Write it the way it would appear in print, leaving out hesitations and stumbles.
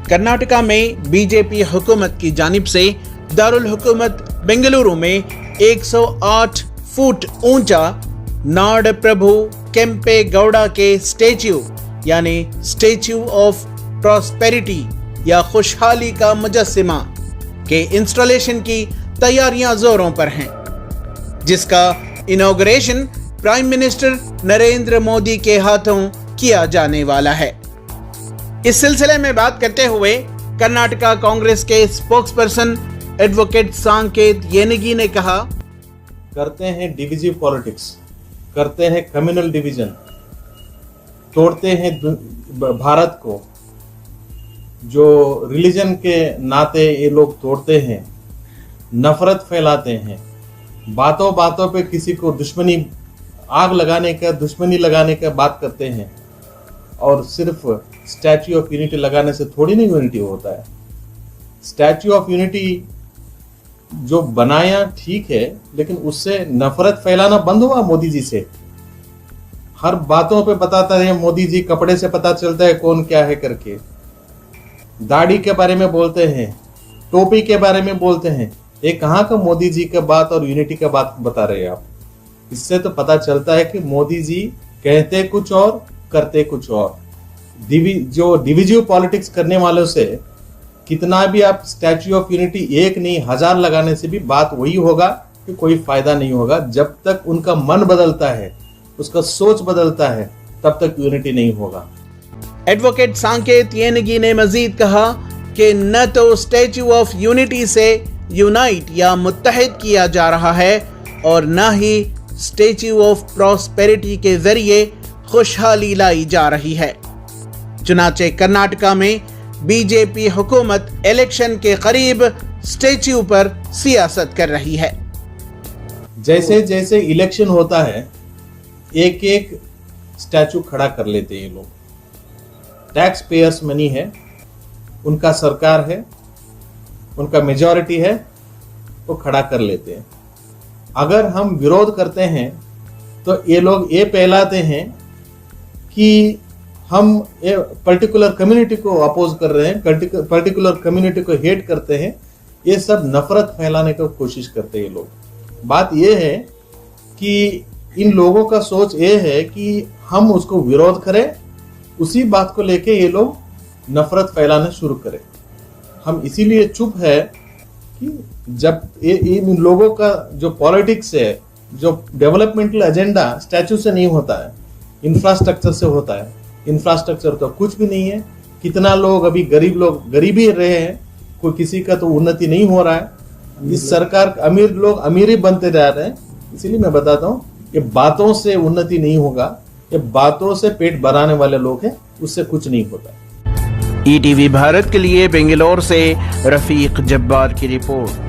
कर्नाटका में बीजेपी हुकूमत की जानिब से दारुल हुकूमत बेंगलुरु में 108 फुट ऊंचा नाड प्रभु केम्पे गौड़ा के स्टैच्यू यानी स्टैच्यू ऑफ प्रॉस्पेरिटी या खुशहाली का मुजस्सिमा के इंस्टॉलेशन की तैयारियां जोरों पर हैं, जिसका inauguration prime minister Narendra Modi के हाथों किया जाने वाला है। इस सिलसिले में बात करते हुए कर्नाटका कांग्रेस के स्पोक्सपर्सन एडवोकेट सांकेत येनगी ने कहा, करते हैं डिविजिव पॉलिटिक्स, करते हैं कम्युनल डिवीजन, तोड़ते हैं भारत को, जो रिलीजन के नाते ये लोग तोड़ते हैं, नफरत फैलाते हैं, बातों बातों पे किसी को दुश्मनी लगाने का बात करते हैं। और सिर्फ स्टैच्यू ऑफ यूनिटी लगाने से थोड़ी नहीं यूनिटी होता है। स्टैच्यू ऑफ यूनिटी जो बनाया ठीक है, लेकिन उससे नफरत फैलाना बंद हुआ मोदी जी से। हर बातों पे बताता है मोदी जी, कपड़े से पता चलता है कौन क्या है करके। दाढ़ी के बारे में बोलते हैं, टोपी के बारे में बोलते हैं। ये कहाँ का मोदी जी का बात और यूनिटी का बात बता रहे हैं आप? इससे तो पता चलता है कि मोदी जी कहते कुछ और करते कुछ और। जो डिविजिव पॉलिटिक्स करने वालों से कितना भी आप स्टैच्यू ऑफ यूनिटी 1 नहीं 1000 लगाने से भी बात वही होगा कि कोई फायदा नहीं होगा। जब तक उनका मन बदलता है, उसका सोच बदलता है, तब तक यूनिटी नहीं होगा। एडवोकेट सांकेत येनगी ने मजीद कहा कि न तो स्टैच्यू ऑफ यूनिटी से यूनाइट या मुत्तहिद किया जा रहा है और न ही स्टैच्यू ऑफ प्रॉस्पेरिटी के जरिए खुशहाली लाई जा रही है। चुनाचे कर्नाटका में बीजेपी हुकूमत इलेक्शन के करीब स्टैच्यू पर सियासत कर रही है। जैसे जैसे इलेक्शन होता है, एक एक स्टैच्यू खड़ा कर लेते हैं ये लोग। टैक्स पेयर्स मनी है, उनका सरकार है, उनका मेजॉरिटी है, तो खड़ा कर लेते हैं। अगर हम विरोध करते हैं तो ये लोग ये कहलाते हैं कि हम ये पर्टिकुलर कम्युनिटी को अपोज कर रहे हैं, पर्टिकुलर कम्युनिटी को हेट करते हैं। ये सब नफरत फैलाने की कोशिश करते हैं ये लोग। बात ये है कि इन लोगों का सोच ये है कि हम उसको विरोध करें, उसी बात को लेके ये लोग नफरत फैलाना शुरू करें। हम इसीलिए चुप है कि जब इन लोगों का जो पॉलिटिक्स है, जो डेवलपमेंटल एजेंडा स्टैच्यू से नहीं होता है, इंफ्रास्ट्रक्चर से होता है। इंफ्रास्ट्रक्चर तो कुछ भी नहीं है। कितना लोग अभी गरीब ही रहे हैं, कोई किसी का तो उन्नति नहीं हो रहा है। इस सरकार अमीर लोग अमीर ही बनते जा रहे हैं। इसीलिए मैं बताता हूँ कि बातों से उन्नति नहीं होगा, ये बातों से पेट भराने वाले लोग हैं, उससे कुछ नहीं होता। ईटीवी भारत के लिए बेंगलुरु से रफीक जब्बार की रिपोर्ट।